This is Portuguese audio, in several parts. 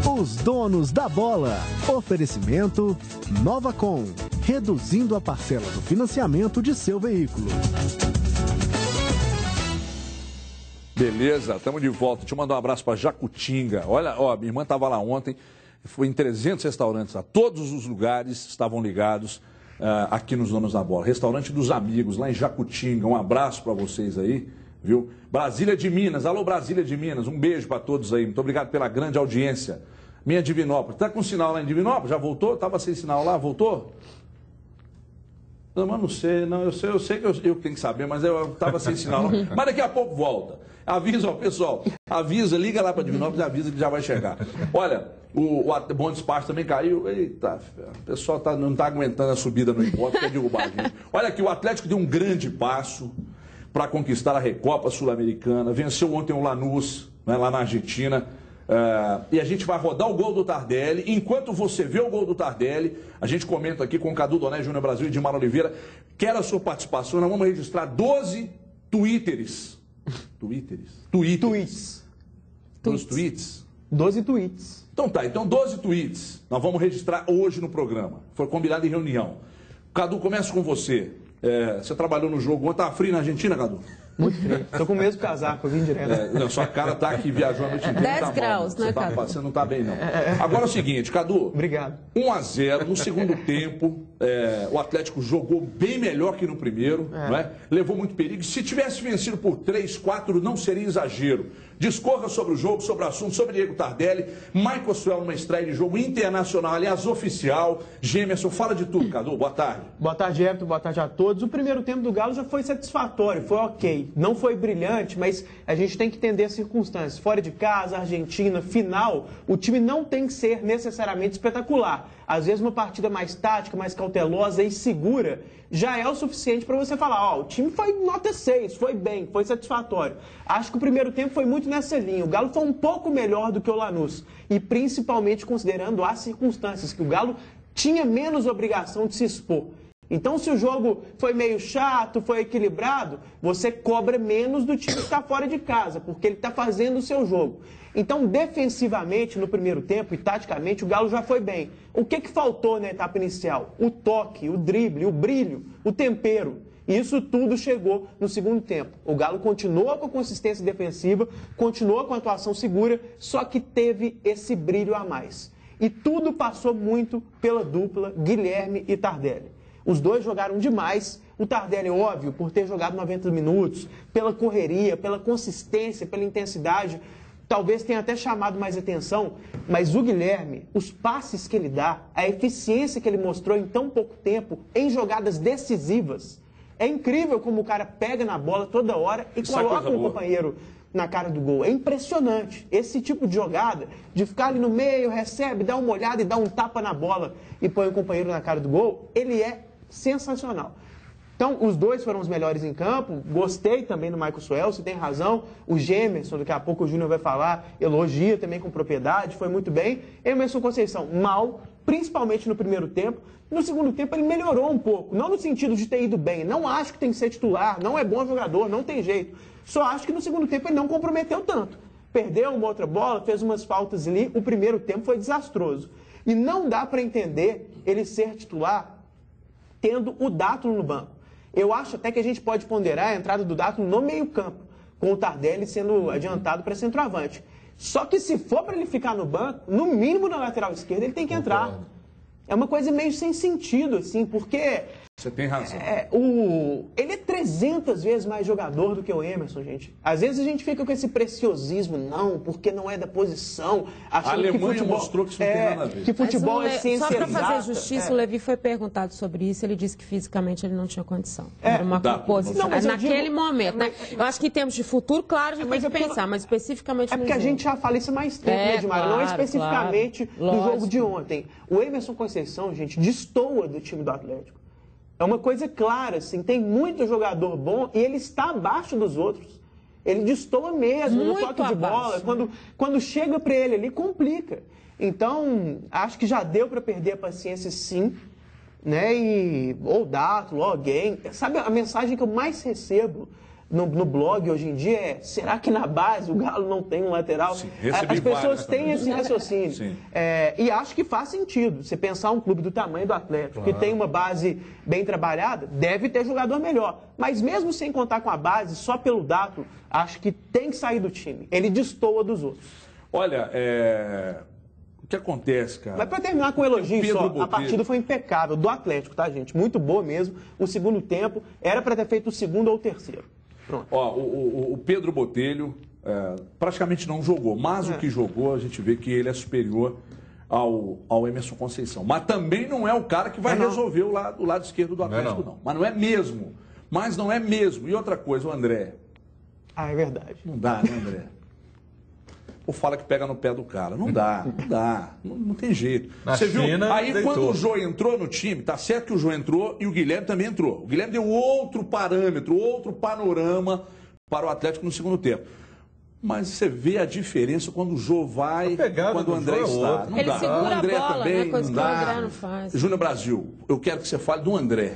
Os donos da bola. Oferecimento Novacom, reduzindo a parcela do financiamento de seu veículo. Beleza, estamos de volta. Deixa eu mandar um abraço para Jacutinga. Olha, minha irmã estava lá ontem, foi em 300 restaurantes lá. Todos os lugares estavam ligados aqui nos Donos da Bola. Restaurante dos Amigos, lá em Jacutinga. Um abraço para vocês aí, viu? Brasília de Minas, alô Brasília de Minas, um beijo para todos aí. Muito obrigado pela grande audiência. Minha Divinópolis, está com sinal lá em Divinópolis? Já voltou? Estava sem sinal lá, voltou? Não, mas não sei, não, eu sei que eu tenho que saber, mas eu estava sem sinal. Mas daqui a pouco volta. Avisa, ó, pessoal, avisa, liga lá para Divinópolis e avisa que já vai chegar. Olha, o Bom Despacho também caiu. Eita, o pessoal não está aguentando a subida no hipótese, quer derrubar a gente. Olha aqui, o Atlético deu um grande passo para conquistar a Recopa Sul-Americana. Venceu ontem o Lanús, né, lá na Argentina. E a gente vai rodar o gol do Tardelli. Enquanto você vê o gol do Tardelli, a gente comenta aqui com o Cadu Doné, Júnior Brasil e Edmar Oliveira. Quero a sua participação. Nós vamos registrar 12 Tweets. 12 tweets. Então tá, 12 tweets. Nós vamos registrar hoje no programa. Foi combinado em reunião. Cadu, começa com você. Você trabalhou no jogo ontem, tá frio na Argentina, Cadu? Muito frio. Tô com o mesmo casaco, eu vim direto. Sua cara tá aqui, viajou a noite inteira. 10 graus, né, Cadu? Você não tá bem, não. Agora é o seguinte, Cadu. Obrigado. 1-0 no segundo tempo. O Atlético jogou bem melhor que no primeiro. Não é? Levou muito perigo. Se tivesse vencido por 3, 4, não seria exagero. Discorra sobre o jogo, sobre o assunto, sobre Diego Tardelli. Michael Suel numa estreia de jogo internacional, aliás, oficial. Gemerson, fala de tudo, Cadu. Boa tarde. Boa tarde, Everton. Boa tarde a todos. O primeiro tempo do Galo já foi satisfatório, foi ok. Não foi brilhante, mas a gente tem que entender as circunstâncias. Fora de casa, Argentina, final, o time não tem que ser necessariamente espetacular. Às vezes uma partida mais tática, mais cautelosa e segura já é o suficiente para você falar, o time foi nota 6, foi bem, foi satisfatório. Acho que o primeiro tempo foi muito nessa linha. O Galo foi um pouco melhor do que o Lanús. E principalmente considerando as circunstâncias, que o Galo tinha menos obrigação de se expor. Então, se o jogo foi meio chato, foi equilibrado, você cobra menos do time que está fora de casa, porque ele está fazendo o seu jogo. Então, defensivamente, no primeiro tempo e taticamente, o Galo já foi bem. O que faltou na etapa inicial? O toque, o drible, o brilho, o tempero. Isso tudo chegou no segundo tempo. O Galo continuou com a consistência defensiva, continuou com a atuação segura, só que teve esse brilho a mais. E tudo passou muito pela dupla Guilherme e Tardelli. Os dois jogaram demais. O Tardelli, óbvio, por ter jogado 90 minutos, pela correria, pela consistência, pela intensidade, talvez tenha até chamado mais atenção, mas o Guilherme, os passes que ele dá, a eficiência que ele mostrou em tão pouco tempo, em jogadas decisivas, é incrível como o cara pega na bola toda hora e coloca o companheiro na cara do gol. É impressionante. Esse tipo de jogada, de ficar ali no meio, recebe, dá uma olhada e dá um tapa na bola e põe o companheiro na cara do gol, ele é sensacional. Então, os dois foram os melhores em campo. Gostei também do Michael Suel, você tem razão. O Gemerson, daqui a pouco o Júnior vai falar, elogia também com propriedade, foi muito bem. Emerson Conceição, mal, principalmente no primeiro tempo. No segundo tempo ele melhorou um pouco, não no sentido de ter ido bem. Não acho que tem que ser titular, não é bom jogador, não tem jeito. Só acho que no segundo tempo ele não comprometeu tanto. Perdeu uma outra bola, fez umas faltas ali. O primeiro tempo foi desastroso. E não dá para entender ele ser titular tendo o Dátulo no banco. Eu acho até que a gente pode ponderar a entrada do Dátulo no meio-campo, com o Tardelli sendo adiantado para centroavante. Só que se for para ele ficar no banco, no mínimo na lateral esquerda, ele tem que entrar. É uma coisa meio sem sentido, assim, porque... Você tem razão. Ele é 300 vezes mais jogador do que o Emerson, gente. Às vezes a gente fica com esse preciosismo, não, porque não é da posição. A Alemanha mostrou que isso não tem nada a ver. Que futebol é ciência exata. Só para fazer justiça, o Levi foi perguntado sobre isso, ele disse que fisicamente ele não tinha condição. Era uma composição. Naquele momento, né? Eu acho que em termos de futuro, claro, a gente tem que pensar, mas especificamente porque a gente já fala isso mais tempo, né, Edmar? Não é especificamente do jogo de ontem. O Emerson Conceição, gente, destoa do time do Atlético. É uma coisa clara, assim, tem muito jogador bom e ele está abaixo dos outros. Ele destoa mesmo no toque de bola. Quando chega para ele, complica. Então, acho que já deu para perder a paciência, sim. Né? Ou Dátulo, ou alguém. Sabe a mensagem que eu mais recebo no blog hoje em dia é: será que na base o Galo não tem um lateral? Sim, as pessoas têm esse raciocínio. E acho que faz sentido. Você pensar um clube do tamanho do Atlético, que tem uma base bem trabalhada, deve ter jogador melhor. Mas mesmo sem contar com a base, só pelo Dátulo, acho que tem que sair do time. Ele destoa dos outros. Olha, o que acontece, cara? Mas para terminar com um elogio só, a partida foi impecável, do Atlético, tá, gente? Muito boa mesmo. O segundo tempo, era para ter feito o segundo ou o terceiro. Pronto. Ó, o Pedro Botelho praticamente não jogou, mas o que jogou, a gente vê que ele é superior ao Emerson Conceição. Mas também não é o cara que vai resolver o lado esquerdo do Atlético, não. Mas não é mesmo. Mas não é mesmo. E outra coisa, o André. É verdade. Não dá, né, André? Ou fala que pega no pé do cara. Não dá. Não tem jeito. Você viu? Aí quando o Jô entrou no time, tá certo que o Jô entrou e o Guilherme também entrou. O Guilherme deu outro parâmetro, outro panorama para o Atlético no segundo tempo. Mas você vê a diferença quando o Jô vai, quando o André está. Ele segura a bola, né? Coisa que o André não faz. Júnior Brasil, eu quero que você fale do André.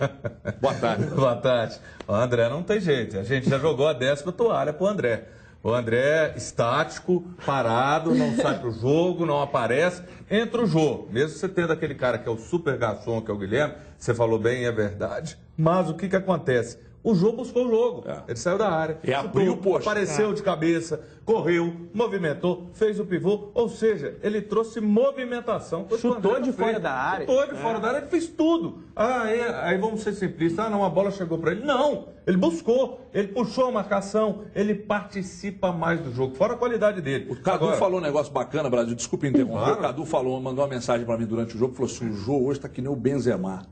Boa tarde. Boa tarde. O André não tem jeito. A gente já jogou a 10ª toalha pro André. O André estático, parado, não sai pro jogo, não aparece. Entra o jogo. Mesmo você tendo aquele cara que é o super garçom, que é o Guilherme, você falou bem, é verdade. Mas o que acontece? O jogo buscou o jogo. Ele saiu da área. Abriu o posto. Apareceu de cabeça, correu, movimentou, fez o pivô. Ou seja, ele trouxe movimentação. Chutou de fora da área. Chutou de fora da área, ele fez tudo. Aí vamos ser simplistas. Não, a bola chegou para ele. Não, ele buscou, ele puxou a marcação, ele participa mais do jogo, fora a qualidade dele. O Cadu falou um negócio bacana, Brasil, desculpa interromper. Claro. O Cadu mandou uma mensagem para mim durante o jogo, falou assim: o Jô hoje está que nem o Benzema.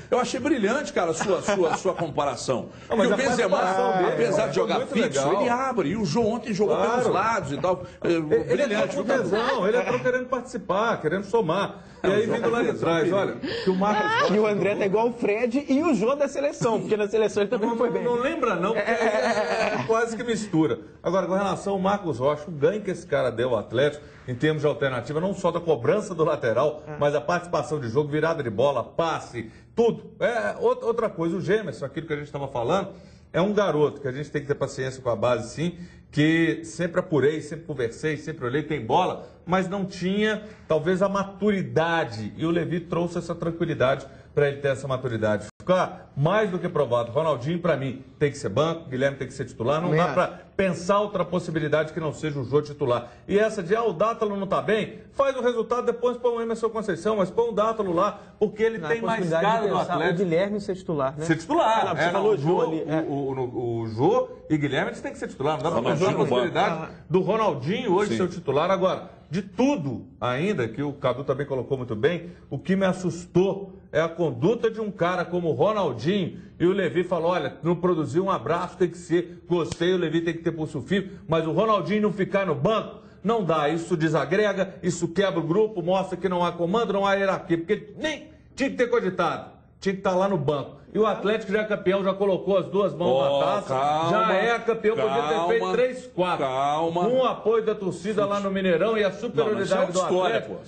Eu achei brilhante, cara, a sua comparação. Porque o Benzema, apesar de jogar fixo, ele abre. E o Jô ontem jogou pelos lados e tal. Brilhante. Ele entrou querendo participar, querendo somar. E aí vindo lá de trás, olha, que o Marcos... E o André tá igual o Fred e o Jô da seleção, porque na seleção ele também foi bem. Não lembra não, porque quase que mistura. Agora, com relação ao Marcos Rocha, o ganho que esse cara deu ao Atlético, em termos de alternativa, não só da cobrança do lateral, mas a participação de jogo, virada de bola, passe, tudo. Outra coisa, o Gemerson, aquilo que a gente estava falando, é um garoto que a gente tem que ter paciência com a base, sim, que sempre apurei, sempre conversei, sempre olhei, tem bola, mas não tinha, talvez, a maturidade. E o Levi trouxe essa tranquilidade para ele ter essa maturidade. Ficar mais do que provado. Ronaldinho, para mim, tem que ser banco, Guilherme tem que ser titular. Não dá para pensar outra possibilidade que não seja o Jô titular. E essa de, o Dátulo não está bem, faz o resultado, depois põe o Emerson Conceição, mas põe o Dátulo lá, porque ele tem mais cara do Atlético. O Guilherme ser titular, né? Ser titular. O Jô e Guilherme, eles têm que ser titular. Não dá para pensar a possibilidade do Ronaldinho hoje ser o titular. Agora, de tudo ainda, que o Cadu também colocou muito bem, o que me assustou é a conduta de um cara como o Ronaldinho. E o Levi falou, olha, não produziu um abraço, tem que ser, gostei, o Levi tem que ter pulso firme, mas o Ronaldinho não ficar no banco, não dá. Isso desagrega, isso quebra o grupo, mostra que não há comando, não há hierarquia, porque nem tinha que ter cogitado, tinha que estar lá no banco. E o Atlético já é campeão, já colocou as duas mãos na taça, já é campeão, podia ter feito 3-4. Com o apoio da torcida lá no Mineirão e a superioridade do Atlético.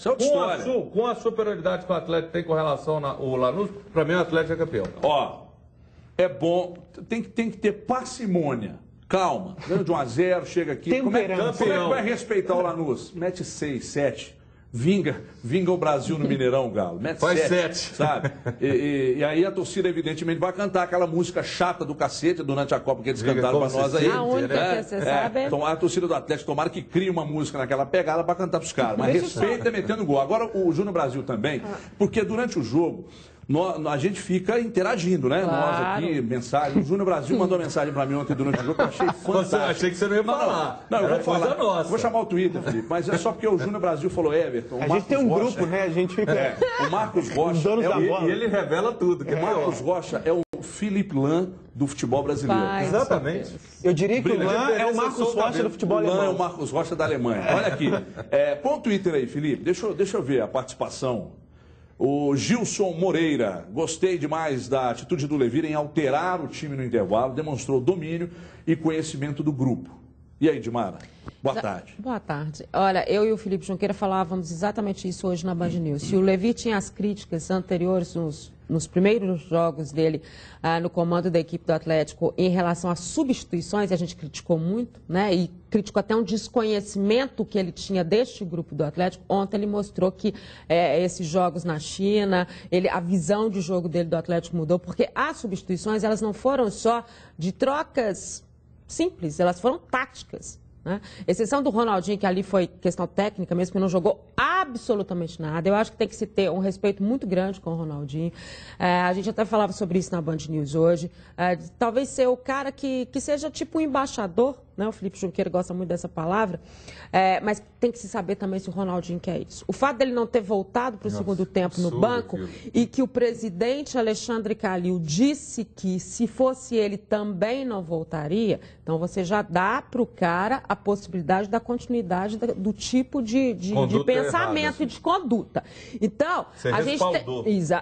Com a superioridade que o Atlético tem com relação ao Lanús, para mim o Atlético é campeão. É bom, tem que ter parcimônia. Calma, ganhando de 1-0, chega aqui. Como é que vai respeitar o Lanús? Mete 6, 7. Vinga o Brasil no Mineirão, Galo. Mete faz 7. Sabe? E aí a torcida, evidentemente, vai cantar aquela música chata do cacete durante a Copa que eles cantaram pra nós aí. A única que você sabe. Então, a torcida do Atlético, tomara que crie uma música naquela pegada pra cantar pros caras. Mas respeita metendo gol. Agora, o Júnior Brasil também, porque durante o jogo, a gente fica interagindo, né? Claro. Nós aqui, mensagem. O Júnior Brasil mandou mensagem pra mim ontem durante o jogo que eu achei fantástico. Achei que você não ia falar. Não, eu vou falar. Vou chamar o Twitter, Felipe. Mas é só porque o Júnior Brasil falou, Everton. A gente tem um grupo, né? A gente fica. O Marcos Rocha. E ele revela tudo. O Marcos Rocha é o Felipe Lan do futebol brasileiro. Exatamente. Eu diria que o Lan é o Marcos Rocha do futebol alemão. O Lan é o Marcos Rocha da Alemanha. Olha aqui. Põe o Twitter aí, Felipe. Deixa eu ver a participação. O Gilson Moreira, gostei demais da atitude do Levi em alterar o time no intervalo, demonstrou domínio e conhecimento do grupo. E aí, Dimara? Boa tarde. Boa tarde. Olha, eu e o Felipe Junqueira falávamos exatamente isso hoje na Band News. Se o Levi tinha as críticas anteriores nos primeiros jogos dele no comando da equipe do Atlético em relação às substituições, a gente criticou muito, né? E criticou até um desconhecimento que ele tinha deste grupo do Atlético. Ontem ele mostrou que esses jogos na China, a visão de jogo dele do Atlético mudou, porque as substituições, elas não foram só de trocas simples, elas foram táticas. Né? Exceção do Ronaldinho, que ali foi questão técnica mesmo, que não jogou absolutamente nada. Eu acho que tem que se ter um respeito muito grande com o Ronaldinho. A gente até falava sobre isso na Band News hoje. Talvez ser o cara que seja tipo um embaixador, né? O Felipe Junqueira gosta muito dessa palavra, mas tem que se saber também se o Ronaldinho quer isso. O fato dele não ter voltado para o segundo tempo no banco e que o presidente Alexandre Calil disse que se fosse ele também não voltaria, então você já dá para o cara a possibilidade da continuidade do tipo de pensamento e de conduta. Então,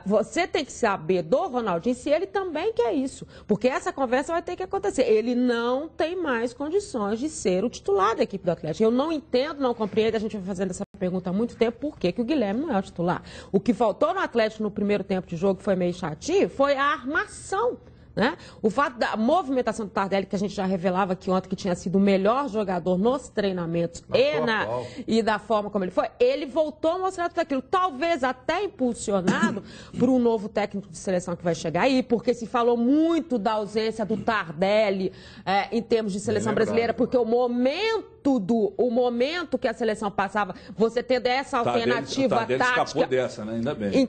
você tem que saber do Ronaldinho se ele também quer isso, porque essa conversa vai ter que acontecer. Ele não tem mais condições de ser o titular da equipe do Atlético. Eu não entendo, não compreendo, a gente vai fazendo essa pergunta há muito tempo, por que o Guilherme não é o titular? O que faltou no Atlético no primeiro tempo de jogo, que foi meio chatinho, foi a armação. Né? O fato da movimentação do Tardelli, que a gente já revelava aqui ontem que tinha sido o melhor jogador nos treinamentos e da forma como ele foi, ele voltou a mostrar tudo aquilo, talvez até impulsionado por um novo técnico de seleção que vai chegar aí, porque se falou muito da ausência do Tardelli em termos de seleção brasileira, porque o momento que a seleção passava, você tendo essa alternativa tática... escapou dessa, né? Ainda bem.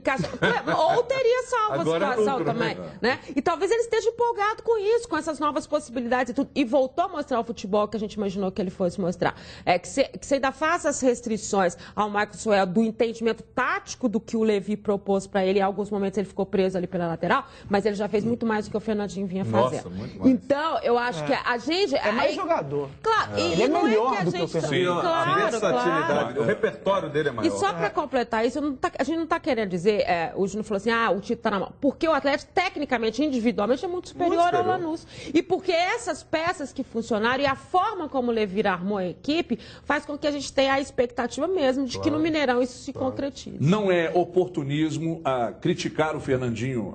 Ou teria salvo a situação também. Né? E talvez ele esteja empolgado com isso, com essas novas possibilidades e tudo. E voltou a mostrar o futebol que a gente imaginou que ele fosse mostrar. Que você ainda faça as restrições ao Maxwell do entendimento tático do que o Levi propôs para ele. Em alguns momentos ele ficou preso ali pela lateral, mas ele já fez muito mais do que o Fernandinho vinha fazendo. Muito mais. Então, eu acho que a gente... É mais jogador. Claro, ele é melhor do que o Fernandinho. A versatilidade, o repertório dele é maior. E só para completar isso, a gente não está querendo dizer, o Júnior falou assim, o título está na mão. Porque o Atlético, tecnicamente, individualmente, é muito superior ao Lanús. E porque essas peças que funcionaram e a forma como o Levi armou a equipe faz com que a gente tenha a expectativa mesmo de que no Mineirão isso se concretize. Não é oportunismo criticar o Fernandinho,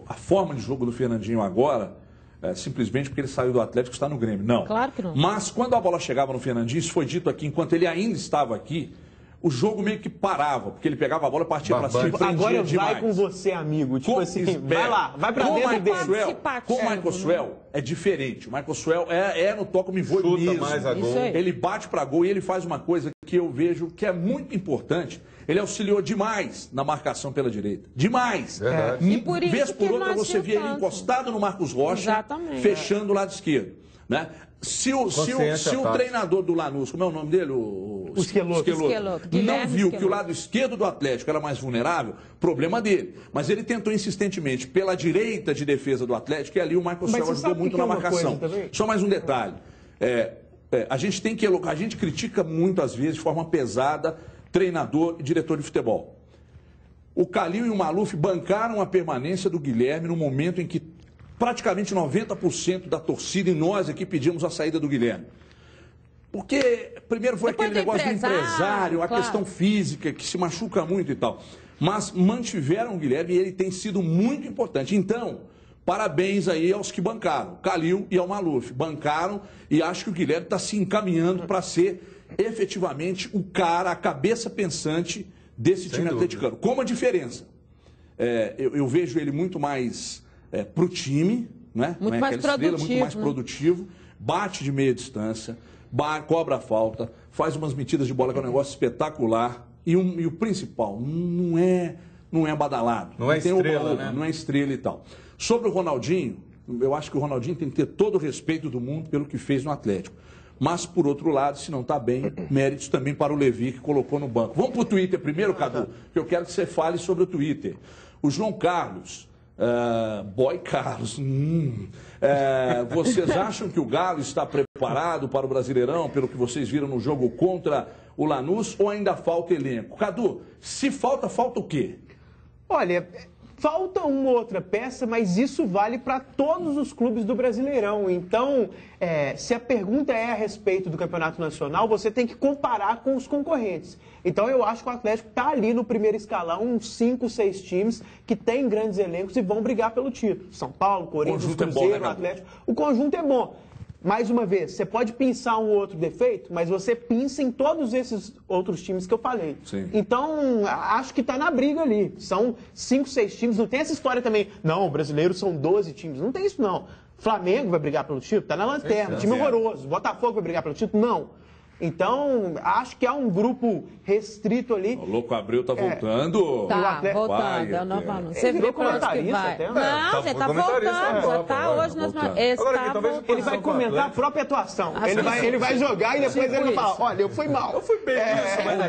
a forma de jogo do Fernandinho agora, simplesmente porque ele saiu do Atlético e está no Grêmio. Não. Claro que não. Mas quando a bola chegava no Fernandinho, isso foi dito aqui, enquanto ele ainda estava aqui, o jogo meio que parava, porque ele pegava a bola e partia para cima. Agora vai com você, amigo. Tipo assim, vai lá, vai para dentro dele. Com o Michael Suell é diferente. O Michael Suell no toque me voe mesmo. Mais a gol. Ele bate para gol e ele faz uma coisa que eu vejo que é muito importante. Ele auxiliou demais na marcação pela direita. Demais. Verdade. E por isso vez por outra você via ele encostado no Marcos Rocha, fechando o lado esquerdo. Né? Se o treinador do Lanús, como é o nome dele? O Esqueloto. Não viu que o lado esquerdo do Atlético era mais vulnerável, problema dele. Mas ele tentou insistentemente pela direita de defesa do Atlético e ali o Michael Suell ajudou muito na marcação. Só mais um detalhe. A gente critica muito, às vezes, de forma pesada, treinador e diretor de futebol. O Calil e o Maluf bancaram a permanência do Guilherme no momento em que praticamente 90% da torcida e nós aqui pedimos a saída do Guilherme. Porque, primeiro, foi aquele negócio do empresário, a questão física, que se machuca muito e tal. Mas mantiveram o Guilherme e ele tem sido muito importante. Então, parabéns aí aos que bancaram, Calil e ao Maluf. Bancaram e acho que o Guilherme está se encaminhando para ser efetivamente o cara, a cabeça pensante desse time atleticano. Com uma diferença. Eu vejo ele muito mais... para o time, né? Muito mais produtivo, muito mais produtivo, bate de meia distância, cobra a falta, faz umas metidas de bola que é um negócio espetacular. E o principal, não é badalado. Não é estrela, né? Não é estrela e tal. Sobre o Ronaldinho, eu acho que o Ronaldinho tem que ter todo o respeito do mundo pelo que fez no Atlético. Mas, por outro lado, se não está bem, méritos também para o Levi, que colocou no banco. Vamos para o Twitter primeiro, Cadu, que eu quero que você fale sobre o Twitter. O João Carlos... Boy Carlos, vocês acham que o Galo está preparado para o Brasileirão, pelo que vocês viram no jogo contra o Lanús, ou ainda falta elenco? Cadu, se falta o quê? Olha, falta uma outra peça, mas isso vale para todos os clubes do Brasileirão. Então, se a pergunta é a respeito do Campeonato Nacional, você tem que comparar com os concorrentes. Então, eu acho que o Atlético está ali no primeiro escalão, uns 5, 6 times que têm grandes elencos e vão brigar pelo título. São Paulo, Corinthians, Cruzeiro, Atlético. O conjunto é bom. Mais uma vez, você pode pensar um outro defeito, mas você pensa em todos esses outros times que eu falei. Sim. Então, acho que está na briga ali. São 5, 6 times. Não tem essa história também, não, o brasileiro são 12 times. Não tem isso, não. Flamengo vai brigar pelo título? Está na lanterna. Time horroroso. Botafogo vai brigar pelo título? Não. Então, acho que há um grupo restrito ali. O Louco Abreu tá voltando. Tá, voltando. É o novo anúncio. Você viu para onde que vai? Não, você tá voltando. Já tá hoje nas... Ele vai comentar a própria atuação. Ele vai jogar e depois ele vai falar, olha, eu fui mal. Eu fui bem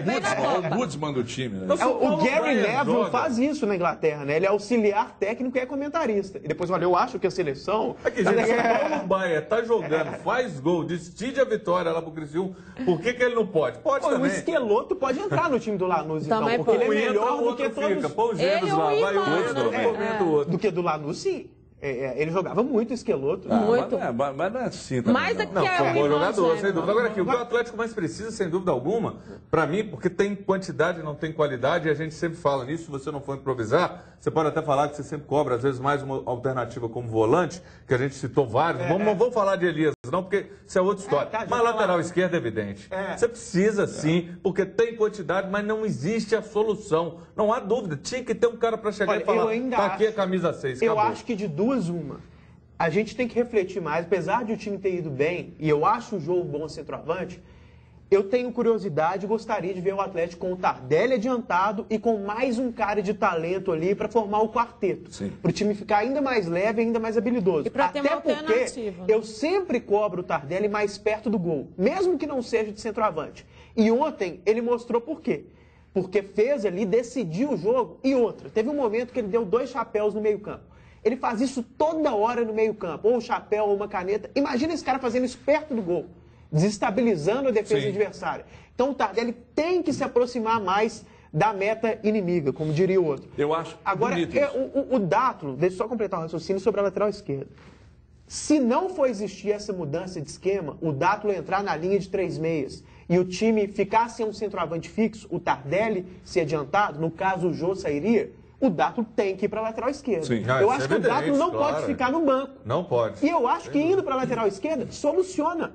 nisso, o Budsman do time, né? O Gary Neville faz isso na Inglaterra, né? Ele é auxiliar técnico e é comentarista. E depois, olha, eu acho que a seleção... Aqui, gente, se o Paulo Baia tá jogando, faz gol, decide a vitória lá pro Criciúma, por que ele não pode? Pode também. O Esqueloto pode entrar no time do Lanús, então, também porque ele é melhor do que todos... Põe o Gênesis lá, vai o outro. Do que do Lanús, sim. Ele jogava muito Esqueloto. Muito. Mas não é assim também. Mas não, foi um bom jogador, sem dúvida. Agora aqui, o que o Atlético mais precisa, sem dúvida alguma, para mim, porque tem quantidade e não tem qualidade, e a gente sempre fala nisso, se você não for improvisar, você pode até falar que você sempre cobra, às vezes, mais uma alternativa como volante, que a gente citou vários. Não vamos falar de Elias, não, porque isso é outra história. Mas lateral esquerda é evidente. Você precisa sim, porque tem quantidade, mas não existe a solução. Não há dúvida. Tinha que ter um cara para chegar e falar, tá aqui a camisa 6, eu acho que de duas uma. A gente tem que refletir mais, apesar de o time ter ido bem, e eu acho o jogo bom centroavante, eu tenho curiosidade e gostaria de ver o Atlético com o Tardelli adiantado e com mais um cara de talento ali para formar o quarteto. Para o time ficar ainda mais leve e ainda mais habilidoso. E para ter uma alternativa. Eu sempre cobro o Tardelli mais perto do gol, mesmo que não seja de centroavante. E ontem ele mostrou por quê. Porque fez ali, decidiu o jogo. E outra, teve um momento que ele deu 2 chapéus no meio-campo. Ele faz isso toda hora no meio-campo, ou um chapéu ou uma caneta. Imagina esse cara fazendo isso perto do gol, desestabilizando a defesa adversária. Então o Tardelli tem que se aproximar mais da meta inimiga, como diria o outro. Eu acho. Agora, o Dátulo, deixa eu só completar o raciocínio sobre a lateral esquerda. Se não for existir essa mudança de esquema, o Dátulo entrar na linha de 3 meias e o time ficar sem um centroavante fixo, o Tardelli ser adiantado, no caso o Jô sairia, o Dátulo tem que ir para a lateral esquerda. Eu acho que o Dátulo não pode ficar no banco. Não pode. E eu acho que indo para a lateral esquerda, soluciona.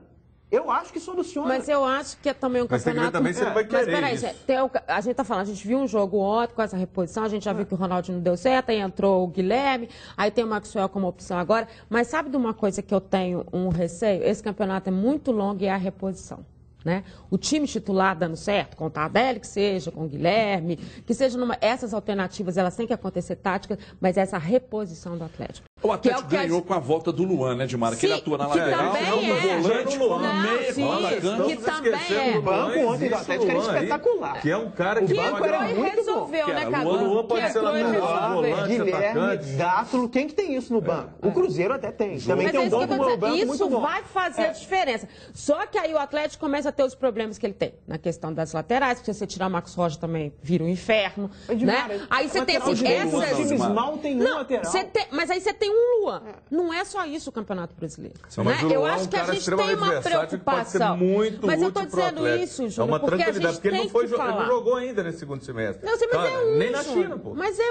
Eu acho que soluciona. Mas eu acho que é também um campeonato... Mas também se ele vai querer mas peraí, a gente tá falando, a gente viu um jogo ontem com essa reposição, a gente já viu que o Ronaldinho não deu certo, aí entrou o Guilherme, aí tem o Maxwell como opção agora. Mas sabe de uma coisa que eu tenho um receio? Esse campeonato é muito longo e é a reposição. Né? O time titular dando certo, com o Tardelli, que seja, com o Guilherme, que seja essas alternativas, elas têm que acontecer táticas, mas essa reposição do Atlético. O Atlético ganhou com a volta do Luan, né, Dimara? Que ele atua na lateral, no volante, como no meio, que também O banco ontem do Atlético era espetacular. Que é um cara que entrou e resolveu, né, Cadu? O Luan pode ser lateral, volante, Guilherme, Dátulo, quem que tem isso no banco? O Cruzeiro até tem. Também tem um bom banco muito bom. Isso vai fazer diferença. Só que aí o Atlético começa a ter os problemas que ele tem na questão das laterais, porque se você tirar o Marcos Rocha também vira um inferno, né? Aí você tem esses times mal tem um lateral. Mas aí você tem um Luan. Não é só isso o Campeonato Brasileiro. Né? Eu acho que a gente tem uma preocupação. Mas eu estou dizendo isso, Júlio, uma porque a gente porque ele não jogou ainda nesse segundo semestre. Não, mas é um, nem na China, pô. Mas é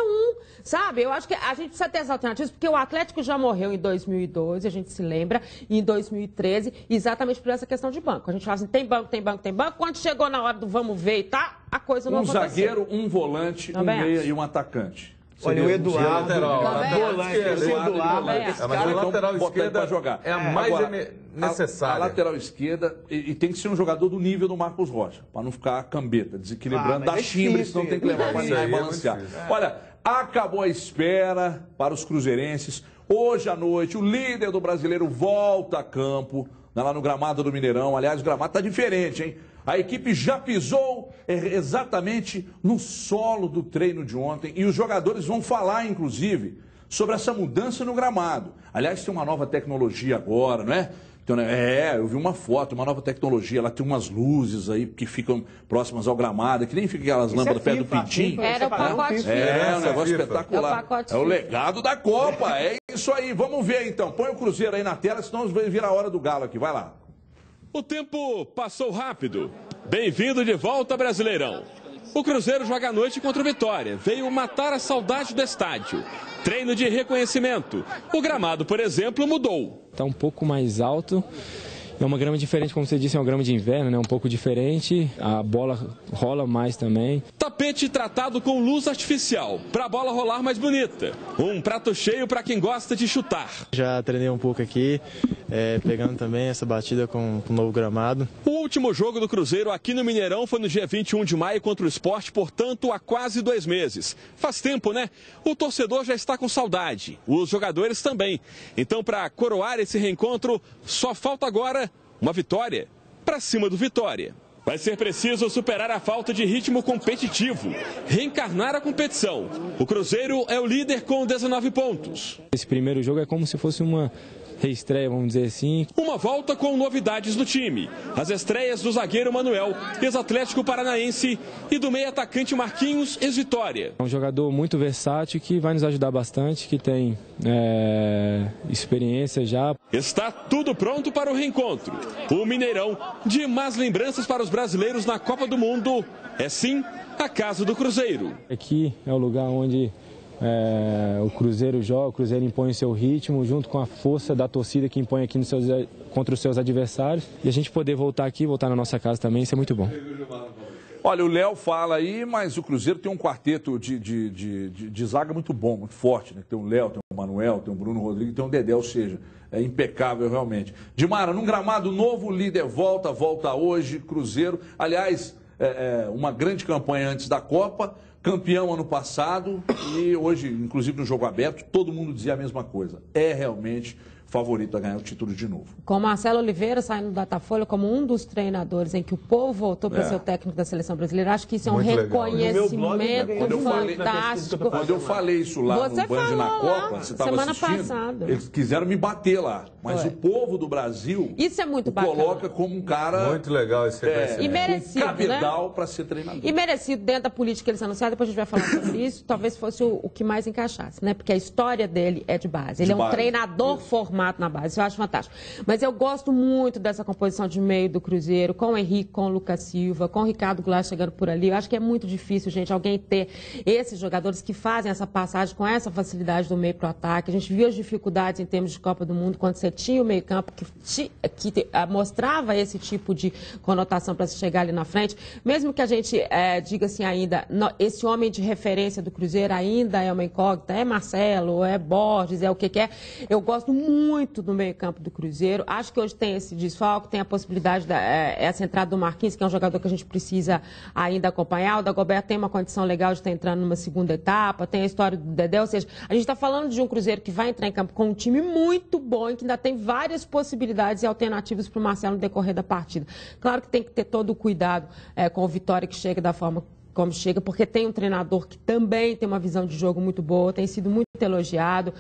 sabe? Eu acho que a gente precisa ter as alternativas, porque o Atlético já morreu em 2012, a gente se lembra, e em 2013, exatamente por essa questão de banco. A gente fala assim, tem banco. Quando chegou na hora do vamos ver e tá, a coisa não aconteceu. Um zagueiro, um volante, um meia e um atacante. Olha, o Eduardo, mas a lateral esquerda jogar. É a mais necessária. A lateral esquerda, e tem que ser um jogador do nível do Marcos Rocha, para não ficar cambeta, desequilibrando, dar chimbre, senão tem que levar para ninguém balancear. Olha, acabou a espera para os cruzeirenses. Hoje à noite, o líder do Brasileiro volta a campo, lá no gramado do Mineirão. Aliás, o gramado está diferente, hein? A equipe já pisou exatamente no solo do treino de ontem e os jogadores vão falar, inclusive, sobre essa mudança no gramado. Aliás, tem uma nova tecnologia agora, não é? Então, eu vi uma foto, uma nova tecnologia, ela tem umas luzes aí que ficam próximas ao gramado, que nem fica aquelas lâmpadas perto do pintinho. Era o pacote FIFA. É um negócio espetacular. É o legado da Copa, é isso aí. Vamos ver então. Põe o Cruzeiro aí na tela, senão vai vir a hora do Galo aqui. Vai lá. O tempo passou rápido. Bem-vindo de volta, Brasileirão. O Cruzeiro joga à noite contra o Vitória. Veio matar a saudade do estádio. Treino de reconhecimento. O gramado, por exemplo, mudou. Está um pouco mais alto. É uma grama diferente, como você disse, é uma grama de inverno, né? Um pouco diferente. A bola rola mais também. Tapete tratado com luz artificial, para a bola rolar mais bonita. Um prato cheio para quem gosta de chutar. Já treinei um pouco aqui, pegando também essa batida com o novo gramado. O último jogo do Cruzeiro aqui no Mineirão foi no dia 21 de maio contra o Sport, portanto, há quase 2 meses. Faz tempo, né? O torcedor já está com saudade, os jogadores também. Então, para coroar esse reencontro, só falta agora uma vitória para cima do Vitória. Vai ser preciso superar a falta de ritmo competitivo, reencarnar a competição. O Cruzeiro é o líder com 19 pontos. Esse primeiro jogo é como se fosse uma reestreia, vamos dizer assim. Uma volta com novidades no time. As estreias do zagueiro Manuel, ex-Atlético Paranaense, e do meio-atacante Marquinhos, ex-Vitória. É um jogador muito versátil que vai nos ajudar bastante, que tem experiência já. Está tudo pronto para o reencontro. O Mineirão, de más lembranças para os brasileiros na Copa do Mundo, é sim a casa do Cruzeiro. Aqui é o lugar onde o Cruzeiro joga, o Cruzeiro impõe o seu ritmo, junto com a força da torcida que impõe aqui contra os seus adversários. E a gente poder voltar aqui, voltar na nossa casa também, isso é muito bom. Olha, o Léo fala aí, mas o Cruzeiro tem um quarteto de zaga muito bom, muito forte, né? Tem o Léo, tem o Manuel, tem o Bruno Rodrigues, tem o Dedé, ou seja, é impecável realmente. Dimara, num gramado novo, o líder volta hoje, Cruzeiro. Aliás, uma grande campanha antes da Copa, campeão ano passado e hoje, inclusive no jogo aberto, todo mundo dizia a mesma coisa. É realmente favorito a ganhar o título de novo. Com Marcelo Oliveira saindo do Datafolha como um dos treinadores em que o povo voltou para ser o técnico da seleção brasileira, acho que isso é um reconhecimento fantástico. Quando eu falei isso lá no Band na Copa, você estava assistindo, passada. Eles quiseram me bater lá, mas o povo do Brasil isso é muito bacana. Coloca como um cara muito legal esse e merecido, cabedal, né? Para ser treinador. E merecido dentro da política que eles anunciaram, depois a gente vai falar sobre isso, talvez fosse o que mais encaixasse, né? Porque a história dele é de base. Ele é um treinador formado na base, isso eu acho fantástico. Mas eu gosto muito dessa composição de meio do Cruzeiro, com o Henrique, com o Lucas Silva, com o Ricardo Goulart chegando por ali. Eu acho que é muito difícil, gente, alguém ter esses jogadores que fazem essa passagem com essa facilidade do meio para o ataque. A gente viu as dificuldades em termos de Copa do Mundo, quando você tinha o meio-campo que mostrava esse tipo de conotação para se chegar ali na frente. Mesmo que a gente diga assim ainda, esse homem de referência do Cruzeiro ainda é uma incógnita, é Marcelo, é Borges, é o que é. Eu gosto muito do meio-campo do Cruzeiro. Acho que hoje tem esse desfalque, tem a possibilidade essa entrada do Marquinhos, que é um jogador que a gente precisa ainda acompanhar. O Dagoberto tem uma condição legal de estar entrando numa segunda etapa, tem a história do Dedé, ou seja, a gente está falando de um Cruzeiro que vai entrar em campo com um time muito bom e que ainda tem várias possibilidades e alternativas para o Marcelo no decorrer da partida. Claro que tem que ter todo o cuidado com o Vitória, que chega da forma como chega, porque tem um treinador que também tem uma visão de jogo muito boa, tem sido muito elogiado.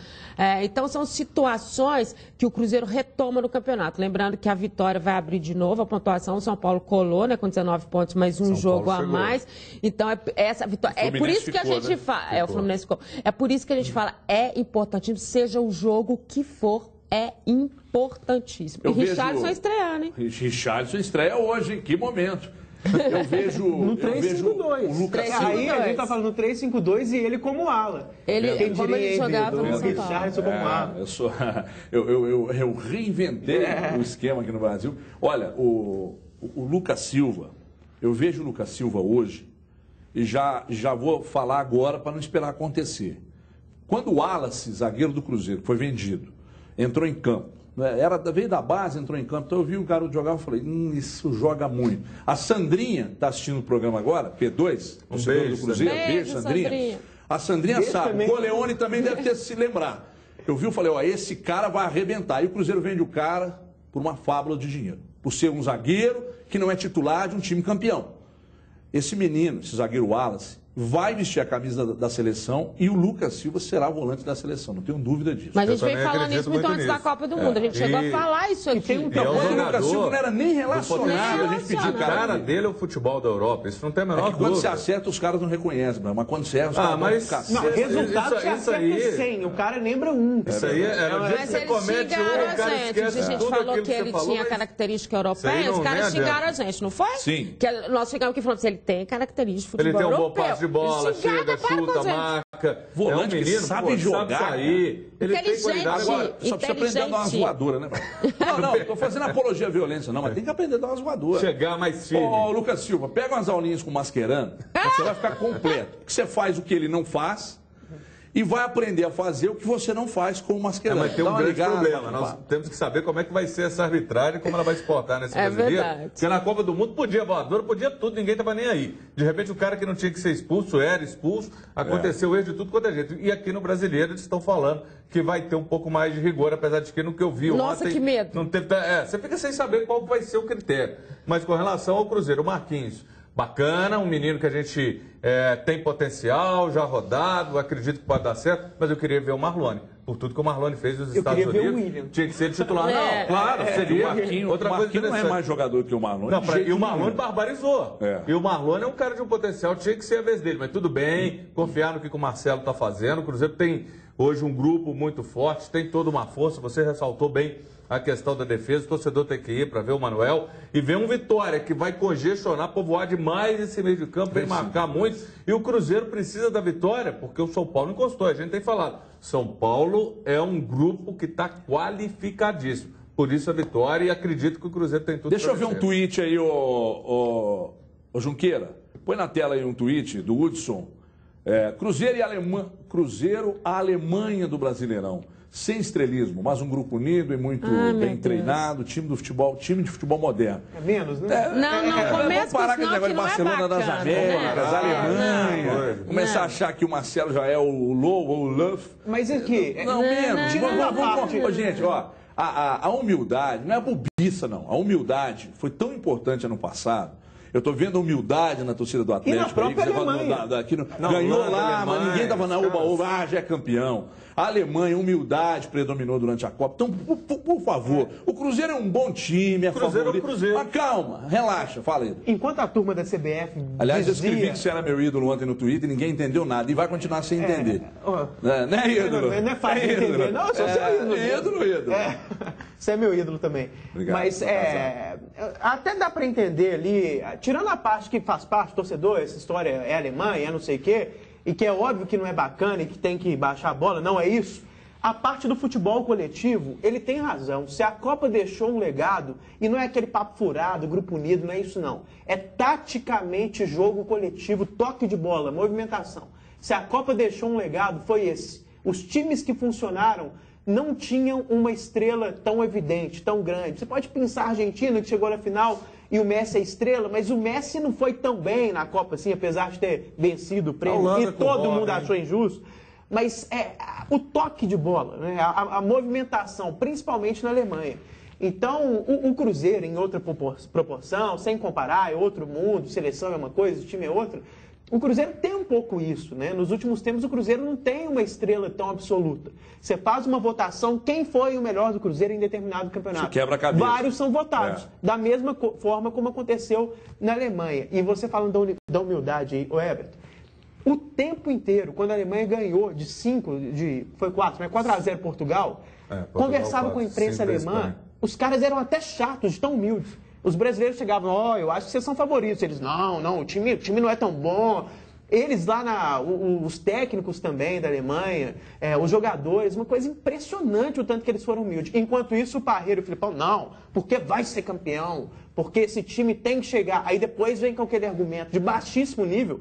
Então, são situações que o Cruzeiro retoma no campeonato. Lembrando que a Vitória vai abrir de novo a pontuação. O São Paulo colou, né, com 19 pontos, mas um jogo a mais. Então, essa vitória. É por isso que a gente fala. O Fluminense ficou. É por isso que a gente fala, é importantíssimo, seja o jogo que for, é importantíssimo. E Richarlison estrear, né? Richarlison estreia hoje, em que momento? Eu vejo no 3-5-2. O Lucas Silva. Aí a gente tá falando no 3-5-2 e ele como ala. Como ele jogava no São Paulo. Como ala. Eu reinventei o esquema aqui no Brasil. Olha, o Lucas Silva, eu vejo o Lucas Silva hoje e já vou falar agora para não esperar acontecer. Quando o Wallace, zagueiro do Cruzeiro, foi vendido, entrou em campo, veio da base, entrou em campo, então eu vi o garoto jogar e falei, isso joga muito. A Sandrinha está assistindo o programa agora, P2, beijo, do Cruzeiro, beijo, Sandrinha. A Sandrinha sabe, o Leone também deve ter se lembrar. Eu vi e falei, esse cara vai arrebentar. E o Cruzeiro vende o cara por uma fábula de dinheiro, por ser um zagueiro que não é titular de um time campeão. Esse menino, esse zagueiro Wallace, vai vestir a camisa da seleção e o Lucas Silva será o volante da seleção, não tenho dúvida disso. Mas a gente vem falando isso muito antes da Copa do Mundo, a gente chegou a falar isso aqui. O Lucas Silva não era nem relacionado, a gente pediu o cara dele é o futebol da Europa, isso não tem a menor dúvida. Quando você acerta, os caras não reconhecem, mas quando você erra, os caras não, resultado você acerta 100, o cara lembra um. Isso aí era o dia que você comete um, o cara esquece a gente falou que ele tinha característica europeia, os caras xingaram a gente, não foi? Sim. Que nós ficamos aqui falando, ele tem característica de futebol europeu. Ele tem um bom passe de bola, chega, chuta, marca. Volante menino, que sabe jogar. Sabe sair. Ele tem qualidade. Agora, só precisa aprender a dar umas voadoras, né? Não, estou fazendo apologia à violência, não, mas tem que aprender a dar umas voadoras. Chegar mais firme. Ô, Lucas Silva, pega umas aulinhas com o Mascherano, você vai ficar completo. Porque você faz o que ele não faz e vai aprender a fazer o que você não faz com o Mascherano. Mas tem um grande problema. Nós temos que saber como é que vai ser essa arbitragem, como ela vai se portar nesse brasileiro. Verdade. Porque na Copa do Mundo podia voadora, podia tudo, ninguém estava nem aí. De repente o cara que não tinha que ser expulso era expulso, aconteceu erro de tudo quanto é jeito. E aqui no brasileiro eles estão falando que vai ter um pouco mais de rigor, apesar de que no que eu vi Nossa, ontem... que medo. Não teve, você fica sem saber qual vai ser o critério. Mas com relação ao Cruzeiro, o Marquinhos... Bacana, um menino que a gente tem potencial, já rodado, acredito que pode dar certo, mas eu queria ver o Marlone. Por tudo que o Marlone fez nos Estados Unidos, tinha que ser titular. Não, claro, seria. Outra coisa interessante. Não é mais jogador que o Marlone. Não, e o Marlone barbarizou. E o Marlone é um cara de um potencial, tinha que ser a vez dele. Mas tudo bem, confiar no que o Marcelo está fazendo. O Cruzeiro tem hoje um grupo muito forte, tem toda uma força. Você ressaltou bem a questão da defesa, o torcedor tem que ir para ver o Manuel e ver um Vitória que vai congestionar, povoar demais esse meio de campo, vai marcar muito. E o Cruzeiro precisa da vitória, porque o São Paulo encostou, a gente tem falado. São Paulo é um grupo que está qualificadíssimo. Por isso a vitória e acredito que o Cruzeiro tem tudo. Deixa eu ver um tweet aí, ô Junqueira. Põe na tela aí um tweet do Hudson. Cruzeiro a Alemanha do Brasileirão. Sem estrelismo, mas um grupo unido e muito bem treinado, time de futebol moderno. É menos, né? Vamos parar com esse negócio de Barcelona das Américas, Alemanha. Começar a achar que o Marcelo já é o Low ou o Love. Mas aqui... Não, menos. Vamos, gente, ó. A humildade, não é a bobiça, não. A humildade foi tão importante ano passado. Eu estou vendo a humildade na torcida do Atlético. E na própria Alemanha. Ganhou lá, mas ninguém estava na oba-oba, já é campeão. A Alemanha, humildade predominou durante a Copa. Então, por favor, o Cruzeiro é um bom time, é favorito. Cruzeiro. Mas calma, relaxa, fala aí. Enquanto a turma da CBF Aliás, eu escrevi que você era meu ídolo ontem no Twitter e ninguém entendeu nada. E vai continuar sem entender. Né, ídolo? Não é fácil de entender. Não, eu sou seu ídolo. Ídolo. Você é meu ídolo também. Obrigado. Mas até dá para entender ali, tirando a parte que faz parte, torcedor, essa história é Alemanha, é não sei o quê, e que é óbvio que não é bacana e que tem que baixar a bola, não é isso. A parte do futebol coletivo, ele tem razão. Se a Copa deixou um legado, e não é aquele papo furado, grupo unido, não é isso não. É taticamente jogo coletivo, toque de bola, movimentação. Se a Copa deixou um legado, foi esse. Os times que funcionaram não tinham uma estrela tão evidente, tão grande. Você pode pensar a Argentina, que chegou na final e o Messi é estrela, mas o Messi não foi tão bem na Copa, assim, apesar de ter vencido o prêmio, e todo mundo achou injusto. Mas o toque de bola, né? a movimentação, principalmente na Alemanha. Então, o Cruzeiro, em outra proporção, sem comparar, é outro mundo, seleção é uma coisa, o time é outra. O Cruzeiro tem um pouco isso, né? Nos últimos tempos, o Cruzeiro não tem uma estrela tão absoluta. Você faz uma votação, quem foi o melhor do Cruzeiro em determinado campeonato? Você quebra a cabeça. Vários são votados, da mesma forma como aconteceu na Alemanha. E você falando da humildade aí, Everton, o tempo inteiro, quando a Alemanha ganhou foi 4x0 Portugal, conversava com a imprensa alemã, os caras eram até chatos, de tão humildes. Os brasileiros chegavam, eu acho que vocês são favoritos. Eles, não, o time não é tão bom. Eles lá, os técnicos também da Alemanha, os jogadores, uma coisa impressionante o tanto que eles foram humildes. Enquanto isso, o Parreira e o Filipão, não, porque vai ser campeão, porque esse time tem que chegar. Aí depois vem com aquele argumento de baixíssimo nível.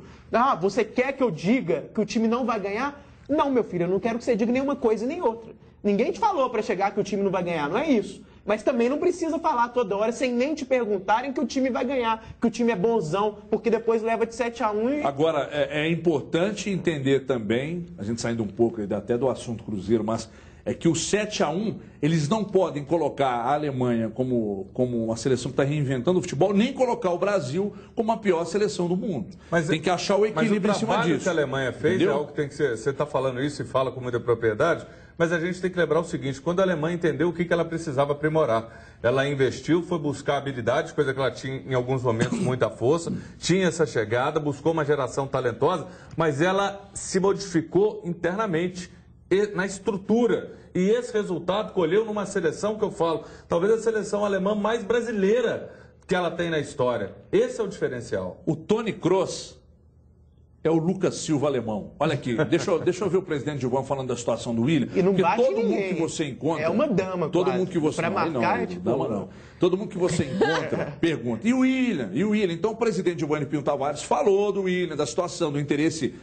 Você quer que eu diga que o time não vai ganhar? Não, meu filho, eu não quero que você diga nenhuma coisa nem outra. Ninguém te falou para chegar que o time não vai ganhar, não é isso. Mas também não precisa falar toda hora sem nem te perguntarem que o time vai ganhar, que o time é bonzão, porque depois leva de 7-1 e... Agora, é importante entender também, a gente saindo um pouco até do assunto Cruzeiro, mas é que o 7-1, eles não podem colocar a Alemanha como uma seleção que está reinventando o futebol, nem colocar o Brasil como a pior seleção do mundo. Mas tem que achar o equilíbrio em cima disso. Mas o trabalho que a Alemanha fez é algo que tem que ser... Você está falando isso e fala com muita propriedade, mas a gente tem que lembrar o seguinte, quando a Alemanha entendeu o que ela precisava aprimorar, ela investiu, foi buscar habilidades, coisa que ela tinha em alguns momentos muita força, tinha essa chegada, buscou uma geração talentosa, mas ela se modificou internamente, na estrutura. E esse resultado colheu numa seleção que eu falo, talvez a seleção alemã mais brasileira que ela tem na história. Esse é o diferencial. O Toni Kroos é o Lucas Silva alemão. Olha aqui, deixa eu ver o presidente Gilvan falando da situação do William. E não bate todo ninguém. mundo que você encontra... É uma dama, todo quase. Mundo que você... Pra marcar, não, dama não. Todo mundo que você encontra pergunta. E o William? Então o presidente Gilvan Pinho Tavares falou do William, da situação, do interesse...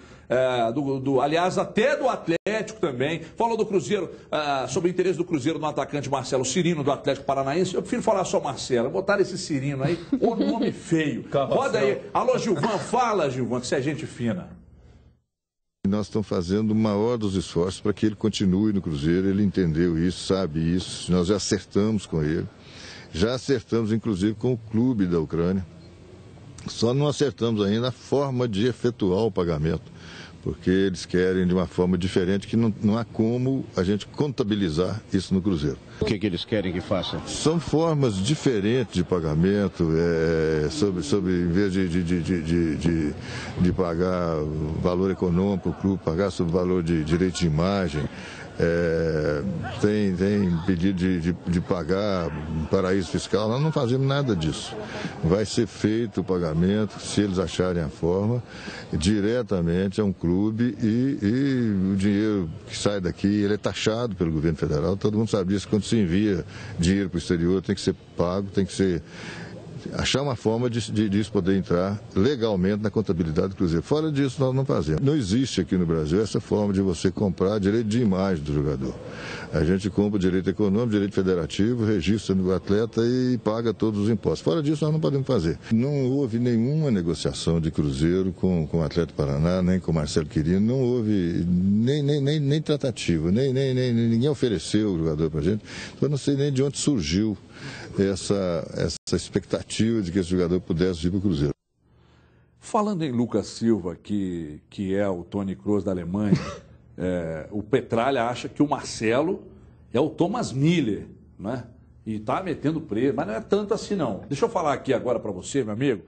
aliás, até do Atlético também. Falou do Cruzeiro, sobre o interesse do Cruzeiro no atacante Marcelo Cirino, do Atlético Paranaense. Eu prefiro falar só Marcelo. Botaram esse Cirino aí, o nome feio. Roda aí. Alô, Gilvan, fala, Gilvan, que você é gente fina. Nós estamos fazendo o maior dos esforços para que ele continue no Cruzeiro. Ele entendeu isso, sabe isso. Nós já acertamos com ele. Já acertamos, inclusive, com o clube da Ucrânia. Só não acertamos ainda a forma de efetuar o pagamento, porque eles querem de uma forma diferente, que não há como a gente contabilizar isso no Cruzeiro. O que eles querem que faça? São formas diferentes de pagamento, em vez de pagar valor econômico, o clube pagar sobre valor de direito de imagem. Tem pedido de pagar um paraíso fiscal, nós não fazemos nada disso. Vai ser feito o pagamento, se eles acharem a forma, diretamente a um clube e o dinheiro que sai daqui, ele é taxado pelo governo federal, todo mundo sabe disso, quando se envia dinheiro para o exterior tem que ser pago, tem que ser... achar uma forma de isso poder entrar legalmente na contabilidade do Cruzeiro. Fora disso, nós não fazemos. Não existe aqui no Brasil essa forma de você comprar direito de imagem do jogador. A gente compra direito econômico, direito federativo, registra no atleta e paga todos os impostos. Fora disso, nós não podemos fazer. Não houve nenhuma negociação de Cruzeiro com o Atlético Paraná, nem com o Marcelo Quirino. Não houve nem tratativa, ninguém ofereceu o jogador para a gente. Então, eu não sei nem de onde surgiu essa expectativa de que esse jogador pudesse vir para o Cruzeiro. Falando em Lucas Silva, que é o Toni Kroos da Alemanha, o Petralha acha que o Marcelo é o Thomas Miller, né? E está metendo preso, mas não é tanto assim não. Deixa eu falar aqui agora para você, meu amigo,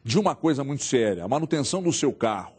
de uma coisa muito séria. A manutenção do seu carro,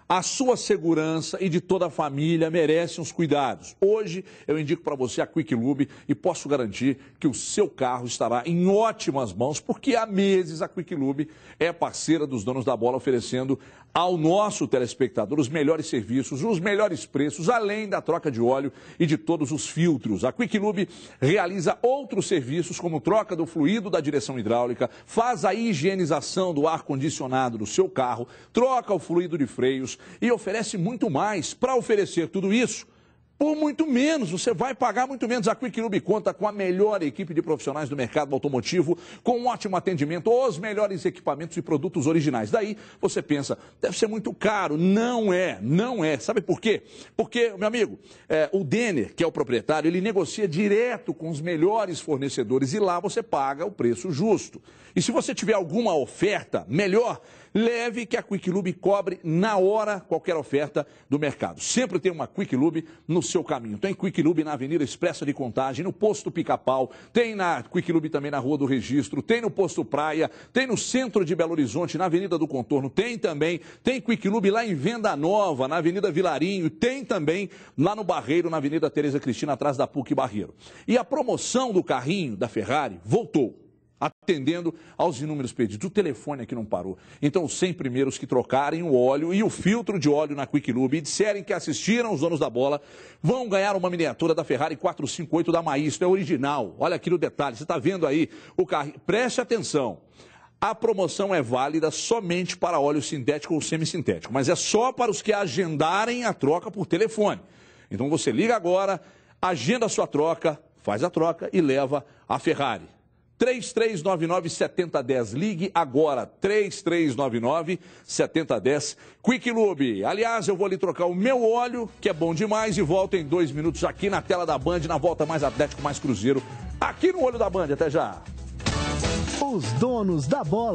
a sua segurança e de toda a família merecem os cuidados. Hoje eu indico para você a Quick Lube e posso garantir que o seu carro estará em ótimas mãos, porque há meses a Quick Lube é parceira dos donos da bola, oferecendo ao nosso telespectador os melhores serviços, os melhores preços, além da troca de óleo e de todos os filtros. A Quick Lube realiza outros serviços, como troca do fluido da direção hidráulica, faz a higienização do ar-condicionado do seu carro, troca o fluido de freios, e oferece muito mais. Para oferecer tudo isso, por muito menos, você vai pagar muito menos. A Quick Lube conta com a melhor equipe de profissionais do mercado automotivo, com um ótimo atendimento, os melhores equipamentos e produtos originais. Daí você pensa, deve ser muito caro. Não é. Sabe por quê? Porque, meu amigo, o Denner, que é o proprietário, ele negocia direto com os melhores fornecedores e lá você paga o preço justo. E se você tiver alguma oferta melhor, leve que a Quick Lube cobre na hora qualquer oferta do mercado. Sempre tem uma Quick Lube no seu caminho. Tem Quick Lube na Avenida Expressa de Contagem, no Posto Pica-Pau, tem na Quick Lube também na Rua do Registro, tem no Posto Praia, tem no centro de Belo Horizonte, na Avenida do Contorno, tem Quick Lube lá em Venda Nova, na Avenida Vilarinho, tem também lá no Barreiro, na Avenida Tereza Cristina, atrás da PUC Barreiro. E a promoção do carrinho da Ferrari voltou, atendendo aos inúmeros pedidos. O telefone aqui não parou. Então, os 100 primeiros que trocarem o óleo e o filtro de óleo na Quick Lube e disserem que assistiram os donos da bola, vão ganhar uma miniatura da Ferrari 458 da Maestro. É original. Olha aqui no detalhe. Você está vendo aí o carro. Preste atenção. A promoção é válida somente para óleo sintético ou semissintético, mas é só para os que agendarem a troca por telefone. Então, você liga agora, agenda a sua troca, faz a troca e leva a Ferrari. 3399-7010. Ligue agora, 3399-7010. Quick Lube. Aliás, eu vou ali trocar o meu óleo, que é bom demais, e volto em 2 minutos aqui na tela da Band, na volta mais Atlético, mais Cruzeiro, aqui no Olho da Band. Até já. Os donos da bola.